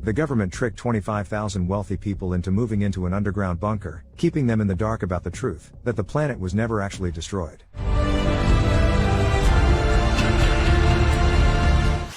The government tricked 25,000 wealthy people into moving into an underground bunker, keeping them in the dark about the truth, that the planet was never actually destroyed.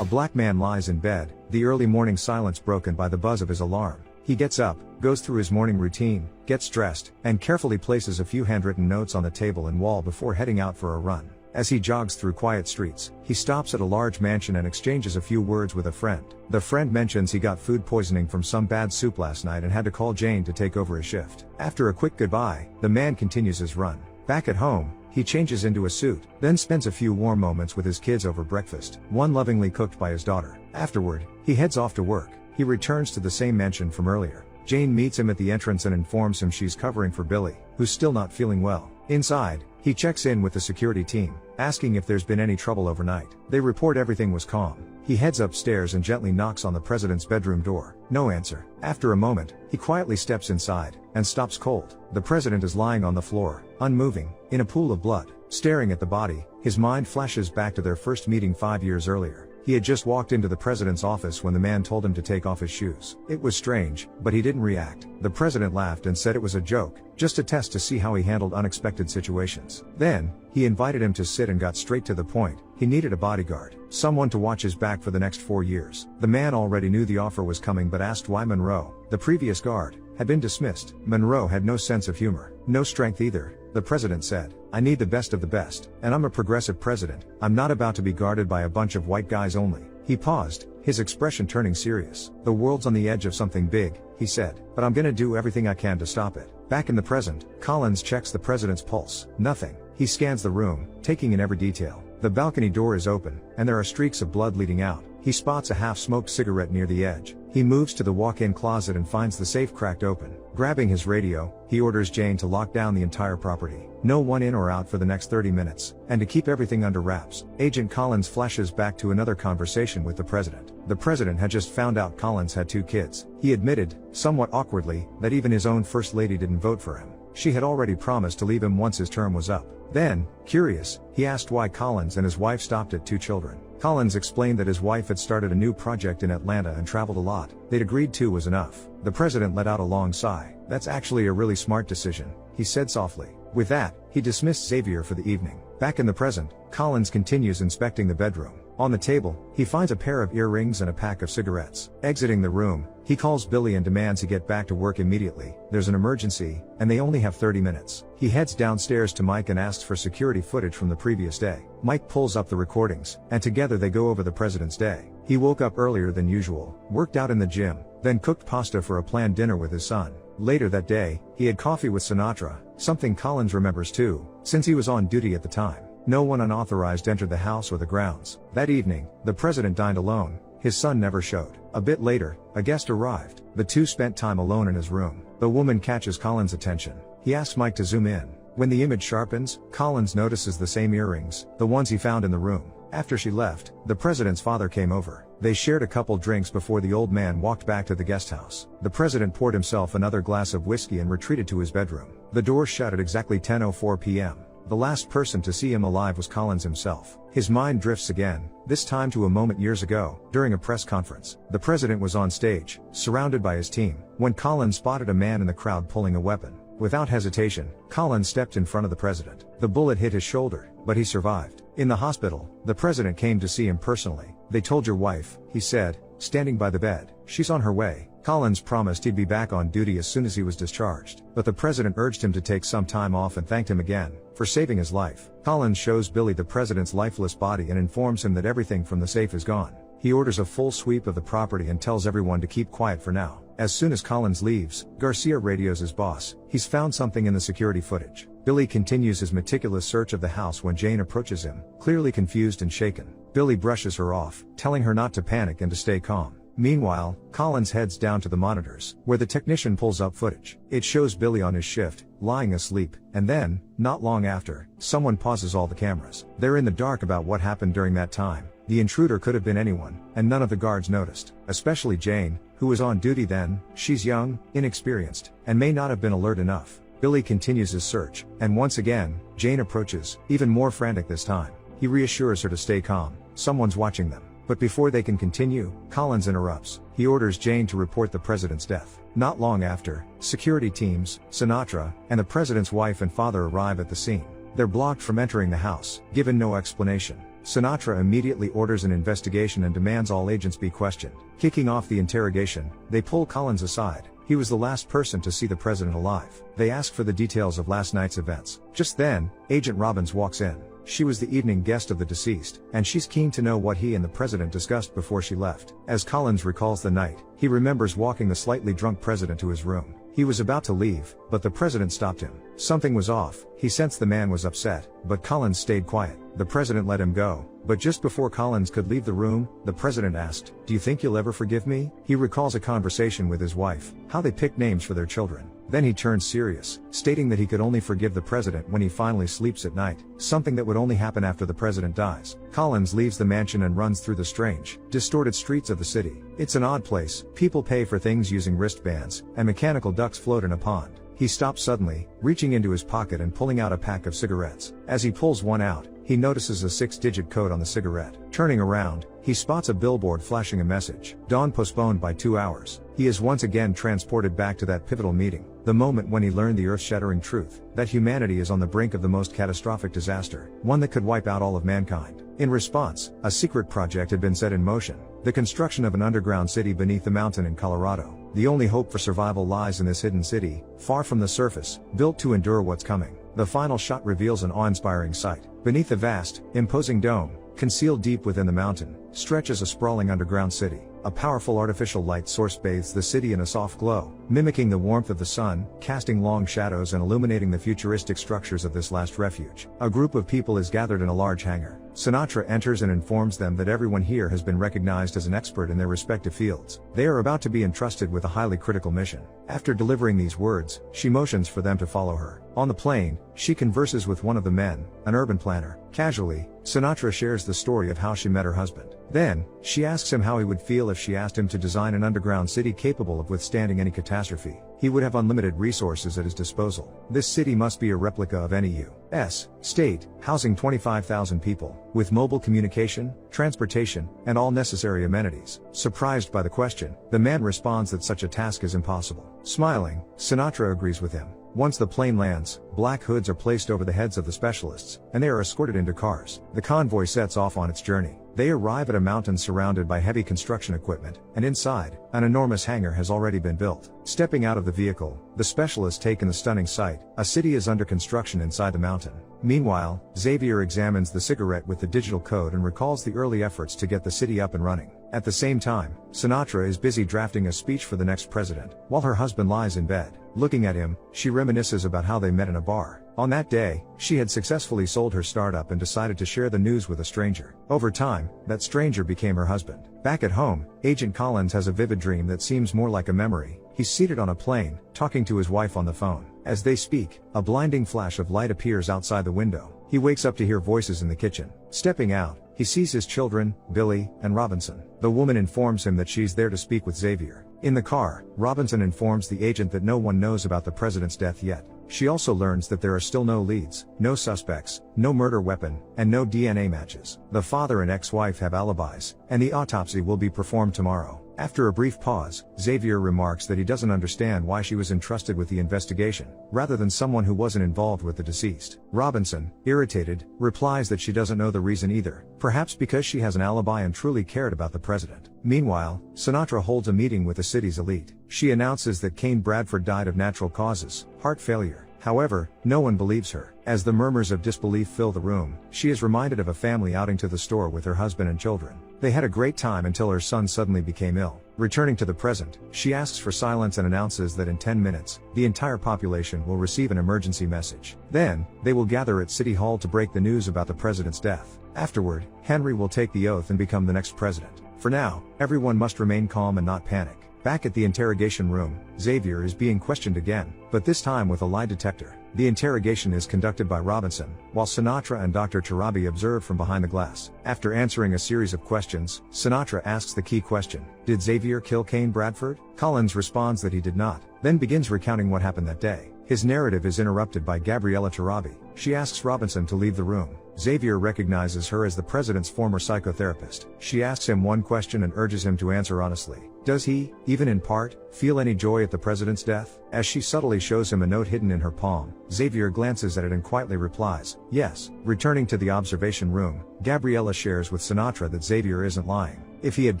A black man lies in bed, the early morning silence broken by the buzz of his alarm. He gets up, goes through his morning routine, gets dressed, and carefully places a few handwritten notes on the table and wall before heading out for a run. As he jogs through quiet streets, he stops at a large mansion and exchanges a few words with a friend. The friend mentions he got food poisoning from some bad soup last night and had to call Jane to take over his shift. After a quick goodbye, the man continues his run. Back at home, he changes into a suit, then spends a few warm moments with his kids over breakfast, one lovingly cooked by his daughter. Afterward, he heads off to work. He returns to the same mansion from earlier. Jane meets him at the entrance and informs him she's covering for Billy, who's still not feeling well. Inside, he checks in with the security team, asking if there's been any trouble overnight. They report everything was calm. He heads upstairs and gently knocks on the president's bedroom door. No answer. After a moment, he quietly steps inside, and stops cold. The president is lying on the floor, unmoving, in a pool of blood. Staring at the body, his mind flashes back to their first meeting 5 years earlier. He had just walked into the president's office when the man told him to take off his shoes. It was strange, but he didn't react. The president laughed and said it was a joke, just a test to see how he handled unexpected situations. Then, he invited him to sit and got straight to the point. He needed a bodyguard, someone to watch his back for the next 4 years. The man already knew the offer was coming but asked why Monroe, the previous guard, had been dismissed. Monroe had no sense of humor, no strength either. The president said, "I need the best of the best, and I'm a progressive president. I'm not about to be guarded by a bunch of white guys only." He paused, his expression turning serious. "The world's on the edge of something big," he said, "but I'm gonna do everything I can to stop it." Back in the present, Collins checks the president's pulse. Nothing. He scans the room, taking in every detail. The balcony door is open, and there are streaks of blood leading out. He spots a half-smoked cigarette near the edge. He moves to the walk-in closet and finds the safe cracked open. Grabbing his radio, he orders Jane to lock down the entire property. No one in or out for the next 30 minutes, and to keep everything under wraps. Agent Collins flashes back to another conversation with the president. The president had just found out Collins had 2 kids. He admitted, somewhat awkwardly, that even his own first lady didn't vote for him. She had already promised to leave him once his term was up. Then, curious, he asked why Collins and his wife stopped at 2 children. Collins explained that his wife had started a new project in Atlanta and traveled a lot. They'd agreed 2 was enough. The president let out a long sigh. "That's actually a really smart decision," he said softly. With that, he dismissed Xavier for the evening. Back in the present, Collins continues inspecting the bedroom. On the table, he finds a pair of earrings and a pack of cigarettes. Exiting the room, he calls Billy and demands he get back to work immediately. There's an emergency, and they only have 30 minutes. He heads downstairs to Mike and asks for security footage from the previous day. Mike pulls up the recordings, and together they go over the president's day. He woke up earlier than usual, worked out in the gym, then cooked pasta for a planned dinner with his son. Later that day, he had coffee with Sinatra, something Collins remembers too, since he was on duty at the time. No one unauthorized entered the house or the grounds. That evening, the president dined alone. His son never showed. A bit later, a guest arrived. The two spent time alone in his room. The woman catches Collins' attention. He asks Mike to zoom in. When the image sharpens, Collins notices the same earrings, the ones he found in the room. After she left, the president's father came over. They shared a couple drinks before the old man walked back to the guest house. The president poured himself another glass of whiskey and retreated to his bedroom. The door shut at exactly 10:04 p.m. The last person to see him alive was Collins himself. His mind drifts again, this time to a moment years ago, during a press conference. The president was on stage, surrounded by his team, when Collins spotted a man in the crowd pulling a weapon. Without hesitation, Collins stepped in front of the president. The bullet hit his shoulder, but he survived. In the hospital, the president came to see him personally. "They told your wife," he said, standing by the bed. "She's on her way." Collins promised he'd be back on duty as soon as he was discharged, but the president urged him to take some time off and thanked him again for saving his life. Collins shows Billy the president's lifeless body and informs him that everything from the safe is gone. He orders a full sweep of the property and tells everyone to keep quiet for now. As soon as Collins leaves, Garcia radios his boss. He's found something in the security footage. Billy continues his meticulous search of the house when Jane approaches him, clearly confused and shaken. Billy brushes her off, telling her not to panic and to stay calm. Meanwhile, Collins heads down to the monitors, where the technician pulls up footage. It shows Billy on his shift, lying asleep, and then, not long after, someone pauses all the cameras. They're in the dark about what happened during that time. The intruder could have been anyone, and none of the guards noticed, especially Jane, who was on duty then. She's young, inexperienced, and may not have been alert enough. Billy continues his search, and once again, Jane approaches, even more frantic this time. He reassures her to stay calm. Someone's watching them. But before they can continue, Collins interrupts. He orders Jane to report the president's death. Not long after, security teams, Sinatra, and the president's wife and father arrive at the scene. They're blocked from entering the house, given no explanation. Sinatra immediately orders an investigation and demands all agents be questioned. Kicking off the interrogation, they pull Collins aside. He was the last person to see the president alive. They ask for the details of last night's events. Just then, Agent Robbins walks in. She was the evening guest of the deceased, and she's keen to know what he and the president discussed before she left. As Collins recalls the night, he remembers walking the slightly drunk president to his room. He was about to leave, but the president stopped him. Something was off. He sensed the man was upset, but Collins stayed quiet. The president let him go, but just before Collins could leave the room, the president asked, "Do you think you'll ever forgive me?" He recalls a conversation with his wife, how they picked names for their children. Then he turns serious, stating that he could only forgive the president when he finally sleeps at night, something that would only happen after the president dies. Collins leaves the mansion and runs through the strange, distorted streets of the city. It's an odd place. People pay for things using wristbands, and mechanical ducks float in a pond. He stops suddenly, reaching into his pocket and pulling out a pack of cigarettes. As he pulls one out, he notices a 6-digit code on the cigarette. Turning around, he spots a billboard flashing a message. Dawn postponed by 2 hours. He is once again transported back to that pivotal meeting, the moment when he learned the earth-shattering truth, that humanity is on the brink of the most catastrophic disaster, one that could wipe out all of mankind. In response, a secret project had been set in motion, the construction of an underground city beneath the mountain in Colorado. The only hope for survival lies in this hidden city, far from the surface, built to endure what's coming. The final shot reveals an awe-inspiring sight. Beneath the vast, imposing dome, concealed deep within the mountain, stretches a sprawling underground city. A powerful artificial light source bathes the city in a soft glow, mimicking the warmth of the sun, casting long shadows and illuminating the futuristic structures of this last refuge. A group of people is gathered in a large hangar. Sinatra enters and informs them that everyone here has been recognized as an expert in their respective fields. They are about to be entrusted with a highly critical mission. After delivering these words, she motions for them to follow her. On the plane, she converses with one of the men, an urban planner. Casually, Sinatra shares the story of how she met her husband. Then, she asks him how he would feel if she asked him to design an underground city capable of withstanding any catastrophe. He would have unlimited resources at his disposal. This city must be a replica of any U.S. state, housing 25,000 people, with mobile communication, transportation, and all necessary amenities. Surprised by the question, the man responds that such a task is impossible. Smiling, Sinatra agrees with him. Once the plane lands, black hoods are placed over the heads of the specialists, and they are escorted into cars. The convoy sets off on its journey. They arrive at a mountain surrounded by heavy construction equipment, and inside, an enormous hangar has already been built. Stepping out of the vehicle, the specialists take in the stunning sight. A city is under construction inside the mountain. Meanwhile, Xavier examines the cigarette with the digital code and recalls the early efforts to get the city up and running. At the same time, Sinatra is busy drafting a speech for the next president, while her husband lies in bed. Looking at him, she reminisces about how they met in a bar. On that day, she had successfully sold her startup and decided to share the news with a stranger. Over time, that stranger became her husband. Back at home, Agent Collins has a vivid dream that seems more like a memory. He's seated on a plane, talking to his wife on the phone. As they speak, a blinding flash of light appears outside the window. He wakes up to hear voices in the kitchen. Stepping out, he sees his children, Billy and Robinson. The woman informs him that she's there to speak with Xavier. In the car, Robinson informs the agent that no one knows about the president's death yet. She also learns that there are still no leads, no suspects, no murder weapon, and no DNA matches. The father and ex-wife have alibis, and the autopsy will be performed tomorrow. After a brief pause, Xavier remarks that he doesn't understand why she was entrusted with the investigation, rather than someone who wasn't involved with the deceased. Robinson, irritated, replies that she doesn't know the reason either, perhaps because she has an alibi and truly cared about the president. Meanwhile, Sinatra holds a meeting with the city's elite. She announces that Cain Bradford died of natural causes, heart failure. However, no one believes her. As the murmurs of disbelief fill the room, she is reminded of a family outing to the store with her husband and children. They had a great time until her son suddenly became ill. Returning to the present, she asks for silence and announces that in 10 minutes, the entire population will receive an emergency message. Then, they will gather at City Hall to break the news about the president's death. Afterward, Henry will take the oath and become the next president. For now, everyone must remain calm and not panic. Back at the interrogation room, Xavier is being questioned again, but this time with a lie detector. The interrogation is conducted by Robinson, while Sinatra and Dr. Tarabi observe from behind the glass. After answering a series of questions, Sinatra asks the key question: did Xavier kill Cain Bradford? Collins responds that he did not, then begins recounting what happened that day. His narrative is interrupted by Gabriella Tarabi. She asks Robinson to leave the room. Xavier recognizes her as the president's former psychotherapist. She asks him one question and urges him to answer honestly. Does he, even in part, feel any joy at the president's death? As she subtly shows him a note hidden in her palm, Xavier glances at it and quietly replies, yes. Returning to the observation room, Gabriella shares with Sinatra that Xavier isn't lying. If he had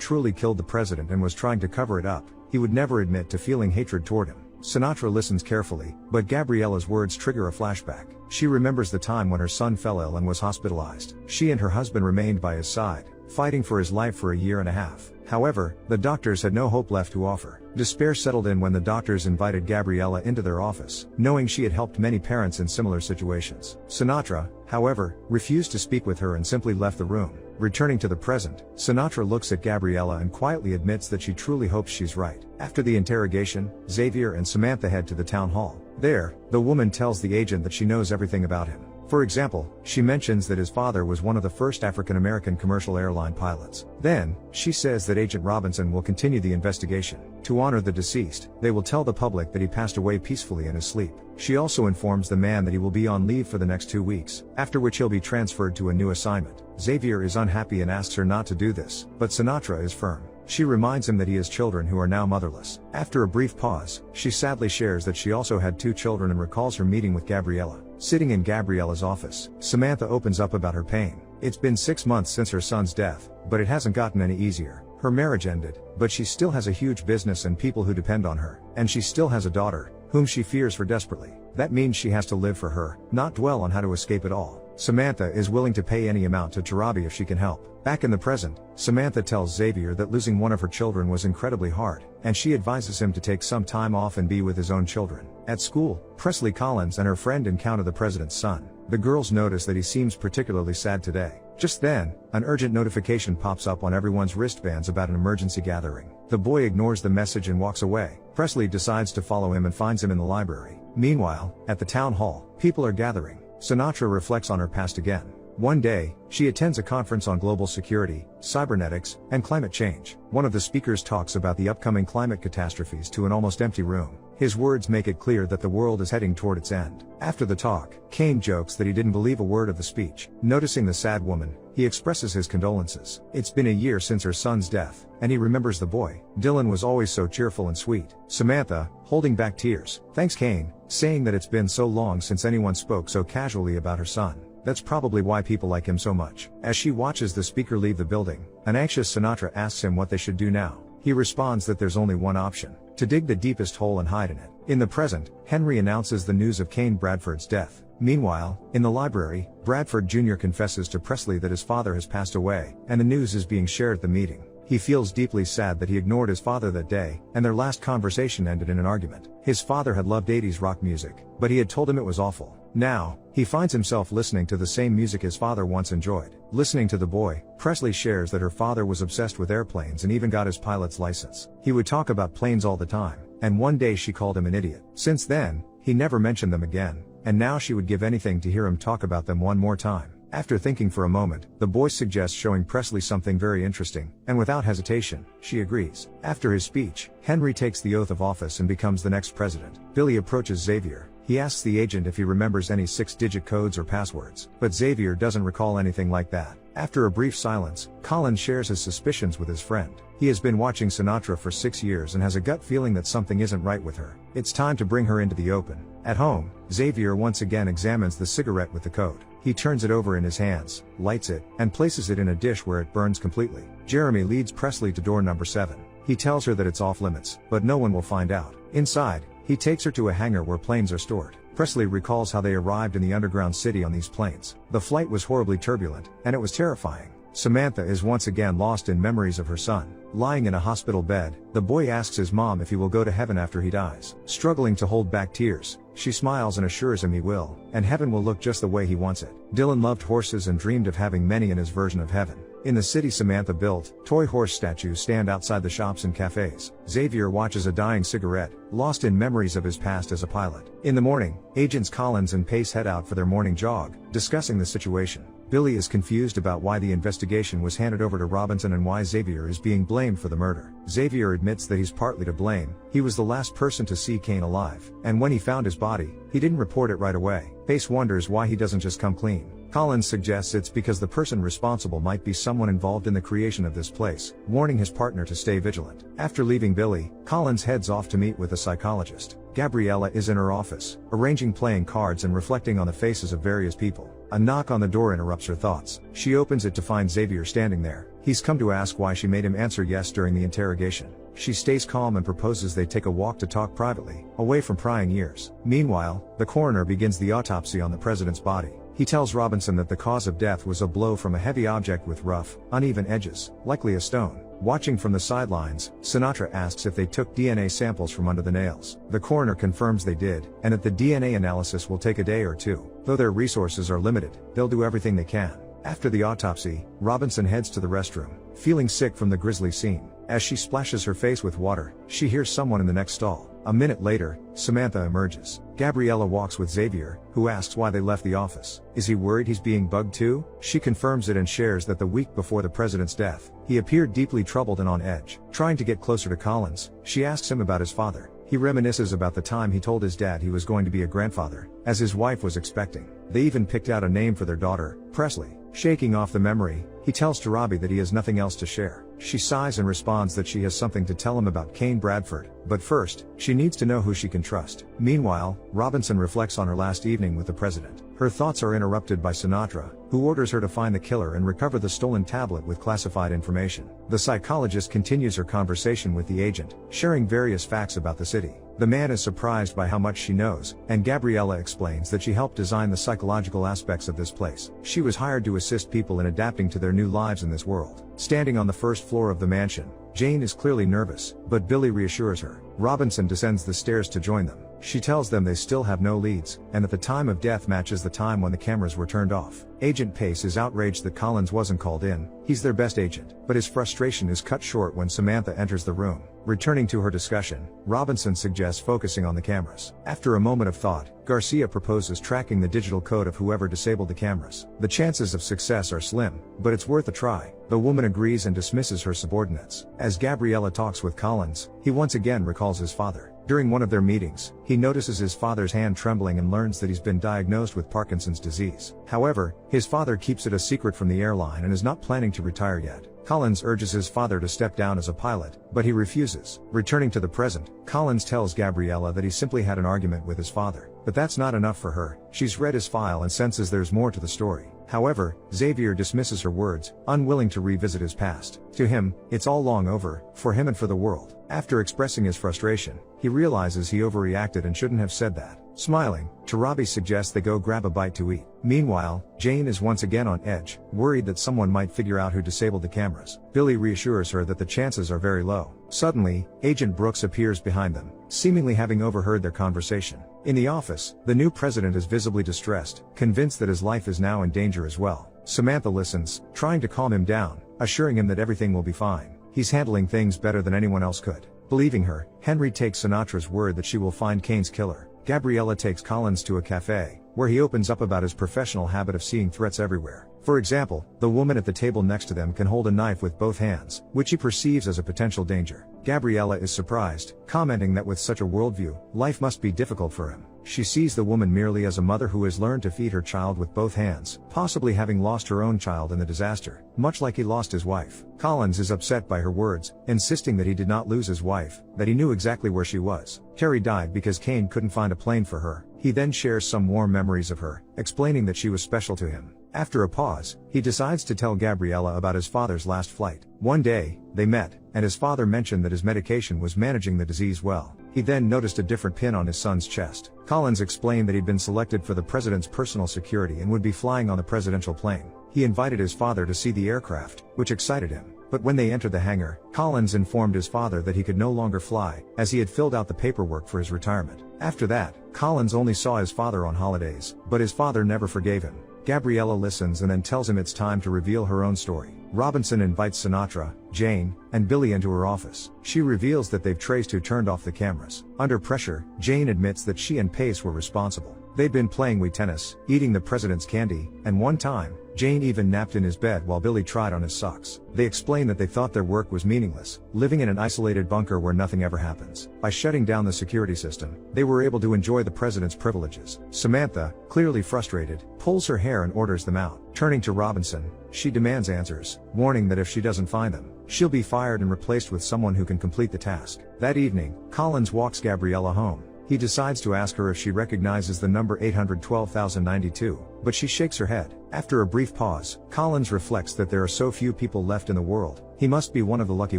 truly killed the president and was trying to cover it up, he would never admit to feeling hatred toward him. Sinatra listens carefully, but Gabriella's words trigger a flashback. She remembers the time when her son fell ill and was hospitalized. She and her husband remained by his side, fighting for his life for a year and a half. However, the doctors had no hope left to offer. Despair settled in when the doctors invited Gabriella into their office, knowing she had helped many parents in similar situations. Sinatra, however, refused to speak with her and simply left the room. Returning to the present, Sinatra looks at Gabriella and quietly admits that she truly hopes she's right. After the interrogation, Xavier and Samantha head to the town hall. There, the woman tells the agent that she knows everything about him. For example, she mentions that his father was one of the first African-American commercial airline pilots. Then, she says that Agent Robinson will continue the investigation. To honor the deceased, they will tell the public that he passed away peacefully in his sleep. She also informs the man that he will be on leave for the next 2 weeks, after which he'll be transferred to a new assignment. Xavier is unhappy and asks her not to do this, but Sinatra is firm. She reminds him that he has children who are now motherless. After a brief pause, she sadly shares that she also had 2 children and recalls her meeting with Gabriella. Sitting in Gabriella's office, Samantha opens up about her pain. It's been 6 months since her son's death, but it hasn't gotten any easier. Her marriage ended, but she still has a huge business and people who depend on her, and she still has a daughter, whom she fears for desperately. That means she has to live for her, not dwell on how to escape it all. Samantha is willing to pay any amount to Tarabi if she can help. Back in the present, Samantha tells Xavier that losing one of her children was incredibly hard, and she advises him to take some time off and be with his own children. At school, Presley Collins and her friend encounter the president's son. The girls notice that he seems particularly sad today. Just then, an urgent notification pops up on everyone's wristbands about an emergency gathering. The boy ignores the message and walks away. Presley decides to follow him and finds him in the library. Meanwhile, at the town hall, people are gathering. Sinatra reflects on her past again. One day, she attends a conference on global security, cybernetics, and climate change. One of the speakers talks about the upcoming climate catastrophes to an almost empty room. His words make it clear that the world is heading toward its end. After the talk, Kane jokes that he didn't believe a word of the speech. Noticing the sad woman, he expresses his condolences. It's been a year since her son's death, and he remembers the boy. Dylan was always so cheerful and sweet. Samantha, holding back tears, thanks Kane, saying that it's been so long since anyone spoke so casually about her son. That's probably why people like him so much. As she watches the speaker leave the building, an anxious Sinatra asks him what they should do now. He responds that there's only one option: to dig the deepest hole and hide in it. In the present, Henry announces the news of Kane Bradford's death. Meanwhile, in the library, Bradford Jr. confesses to Presley that his father has passed away, and the news is being shared at the meeting. He feels deeply sad that he ignored his father that day, and their last conversation ended in an argument. His father had loved 80s rock music, but he had told him it was awful. Now, he finds himself listening to the same music his father once enjoyed. Listening to the boy, Presley shares that her father was obsessed with airplanes and even got his pilot's license. He would talk about planes all the time, and one day she called him an idiot. Since then, he never mentioned them again, and now she would give anything to hear him talk about them one more time. After thinking for a moment, the boy suggests showing Presley something very interesting, and without hesitation, she agrees. After his speech, Henry takes the oath of office and becomes the next president. Billy approaches Xavier. He asks the agent if he remembers any 6-digit codes or passwords, but Xavier doesn't recall anything like that. After a brief silence, Collins shares his suspicions with his friend. He has been watching Sinatra for 6 years and has a gut feeling that something isn't right with her. It's time to bring her into the open. At home, Xavier once again examines the cigarette with the code. He turns it over in his hands, lights it, and places it in a dish where it burns completely. Jeremy leads Presley to door number 7. He tells her that it's off limits, but no one will find out. Inside, he takes her to a hangar where planes are stored. Presley recalls how they arrived in the underground city on these planes. The flight was horribly turbulent, and it was terrifying. Samantha is once again lost in memories of her son. Lying in a hospital bed, the boy asks his mom if he will go to heaven after he dies. Struggling to hold back tears, she smiles and assures him he will, and heaven will look just the way he wants it. Dylan loved horses and dreamed of having many in his version of heaven. In the city Samantha built, toy horse statues stand outside the shops and cafes. Xavier watches a dying cigarette, lost in memories of his past as a pilot. In the morning, agents Collins and Pace head out for their morning jog, discussing the situation. Billy is confused about why the investigation was handed over to Robinson and why Xavier is being blamed for the murder. Xavier admits that he's partly to blame. He was the last person to see Kane alive, and when he found his body, he didn't report it right away. Pace wonders why he doesn't just come clean. Collins suggests it's because the person responsible might be someone involved in the creation of this place, warning his partner to stay vigilant. After leaving Billy, Collins heads off to meet with a psychologist. Gabriella is in her office, arranging playing cards and reflecting on the faces of various people. A knock on the door interrupts her thoughts. She opens it to find Xavier standing there. He's come to ask why she made him answer yes during the interrogation. She stays calm and proposes they take a walk to talk privately, away from prying ears. Meanwhile, the coroner begins the autopsy on the president's body. He tells Robinson that the cause of death was a blow from a heavy object with rough, uneven edges, likely a stone. Watching from the sidelines, Sinatra asks if they took DNA samples from under the nails. The coroner confirms they did, and that the DNA analysis will take a day or two. Though their resources are limited, they'll do everything they can. After the autopsy, Robinson heads to the restroom, feeling sick from the grisly scene. As she splashes her face with water, she hears someone in the next stall. A minute later, Samantha emerges. Gabriella walks with Xavier, who asks why they left the office. Is he worried he's being bugged too? She confirms it and shares that the week before the president's death, he appeared deeply troubled and on edge. Trying to get closer to Collins, she asks him about his father. He reminisces about the time he told his dad he was going to be a grandfather, as his wife was expecting. They even picked out a name for their daughter, Presley. Shaking off the memory, he tells Tarabi that he has nothing else to share. She sighs and responds that she has something to tell him about Kane Bradford, but first, she needs to know who she can trust. Meanwhile, Robinson reflects on her last evening with the president. Her thoughts are interrupted by Sinatra, who orders her to find the killer and recover the stolen tablet with classified information. The psychologist continues her conversation with the agent, sharing various facts about the city. The man is surprised by how much she knows, and Gabriella explains that she helped design the psychological aspects of this place. She was hired to assist people in adapting to their new lives in this world. Standing on the first floor of the mansion, Jane is clearly nervous, but Billy reassures her. Robinson descends the stairs to join them. She tells them they still have no leads, and that the time of death matches the time when the cameras were turned off. Agent Pace is outraged that Collins wasn't called in. He's their best agent, but his frustration is cut short when Samantha enters the room. Returning to her discussion, Robinson suggests focusing on the cameras. After a moment of thought, Garcia proposes tracking the digital code of whoever disabled the cameras. The chances of success are slim, but it's worth a try. The woman agrees and dismisses her subordinates. As Gabriella talks with Collins, he once again recalls his father. During one of their meetings, he notices his father's hand trembling and learns that he's been diagnosed with Parkinson's disease. However, his father keeps it a secret from the airline and is not planning to retire yet. Collins urges his father to step down as a pilot, but he refuses. Returning to the present, Collins tells Gabriella that he simply had an argument with his father. But that's not enough for her. She's read his file and senses there's more to the story. However, Xavier dismisses her words, unwilling to revisit his past. To him, it's all long over, for him and for the world. After expressing his frustration, he realizes he overreacted and shouldn't have said that. Smiling, Tarabi suggests they go grab a bite to eat. Meanwhile, Jane is once again on edge, worried that someone might figure out who disabled the cameras. Billy reassures her that the chances are very low. Suddenly, Agent Brooks appears behind them, seemingly having overheard their conversation. In the office, the new president is visibly distressed, convinced that his life is now in danger as well. Samantha listens, trying to calm him down, assuring him that everything will be fine. He's handling things better than anyone else could. Believing her, Henry takes Sinatra's word that she will find Kane's killer. Gabriella takes Collins to a cafe, where he opens up about his professional habit of seeing threats everywhere. For example, the woman at the table next to them can hold a knife with both hands, which he perceives as a potential danger. Gabriella is surprised, commenting that with such a worldview, life must be difficult for him. She sees the woman merely as a mother who has learned to feed her child with both hands, possibly having lost her own child in the disaster, much like he lost his wife. Collins is upset by her words, insisting that he did not lose his wife, that he knew exactly where she was. Terry died because Kane couldn't find a plane for her. He then shares some warm memories of her, explaining that she was special to him. After a pause, he decides to tell Gabriella about his father's last flight. One day, they met, and his father mentioned that his medication was managing the disease well. He then noticed a different pin on his son's chest. Collins explained that he'd been selected for the president's personal security and would be flying on the presidential plane. He invited his father to see the aircraft, which excited him. But when they entered the hangar, Collins informed his father that he could no longer fly, as he had filled out the paperwork for his retirement. After that, Collins only saw his father on holidays, but his father never forgave him. Gabriella listens and then tells him it's time to reveal her own story. Robinson invites Sinatra, Jane, and Billy into her office. She reveals that they've traced who turned off the cameras. Under pressure, Jane admits that she and Pace were responsible. They'd been playing Wii tennis, eating the president's candy, and one time, Jane even napped in his bed while Billy tried on his socks. They explained that they thought their work was meaningless, living in an isolated bunker where nothing ever happens. By shutting down the security system, they were able to enjoy the president's privileges. Samantha, clearly frustrated, pulls her hair and orders them out. Turning to Robinson, she demands answers, warning that if she doesn't find them, she'll be fired and replaced with someone who can complete the task. That evening, Collins walks Gabriella home. He decides to ask her if she recognizes the number 812,092, but she shakes her head. After a brief pause, Collins reflects that there are so few people left in the world. He must be one of the lucky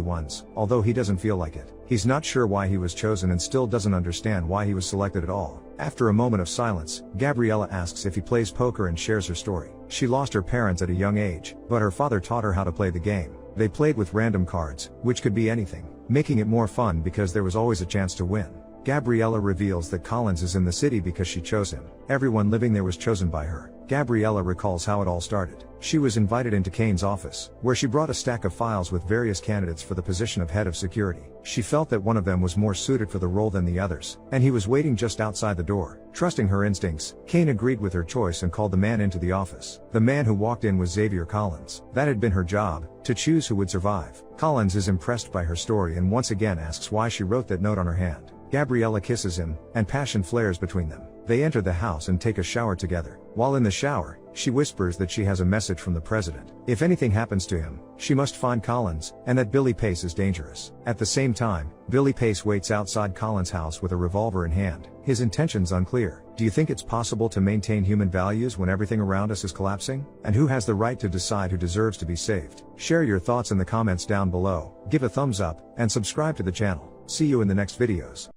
ones, although he doesn't feel like it. He's not sure why he was chosen and still doesn't understand why he was selected at all. After a moment of silence, Gabriella asks if he plays poker and shares her story. She lost her parents at a young age, but her father taught her how to play the game. They played with random cards, which could be anything, making it more fun because there was always a chance to win. Gabriella reveals that Collins is in the city because she chose him. Everyone living there was chosen by her. Gabriella recalls how it all started. She was invited into Kane's office, where she brought a stack of files with various candidates for the position of head of security. She felt that one of them was more suited for the role than the others, and he was waiting just outside the door. Trusting her instincts, Kane agreed with her choice and called the man into the office. The man who walked in was Xavier Collins. That had been her job, to choose who would survive. Collins is impressed by her story and once again asks why she wrote that note on her hand. Gabriella kisses him, and passion flares between them. They enter the house and take a shower together. While in the shower, she whispers that she has a message from the president. If anything happens to him, she must find Collins, and that Billy Pace is dangerous. At the same time, Billy Pace waits outside Collins' house with a revolver in hand. His intentions unclear. Do you think it's possible to maintain human values when everything around us is collapsing? And who has the right to decide who deserves to be saved? Share your thoughts in the comments down below, give a thumbs up, and subscribe to the channel. See you in the next videos.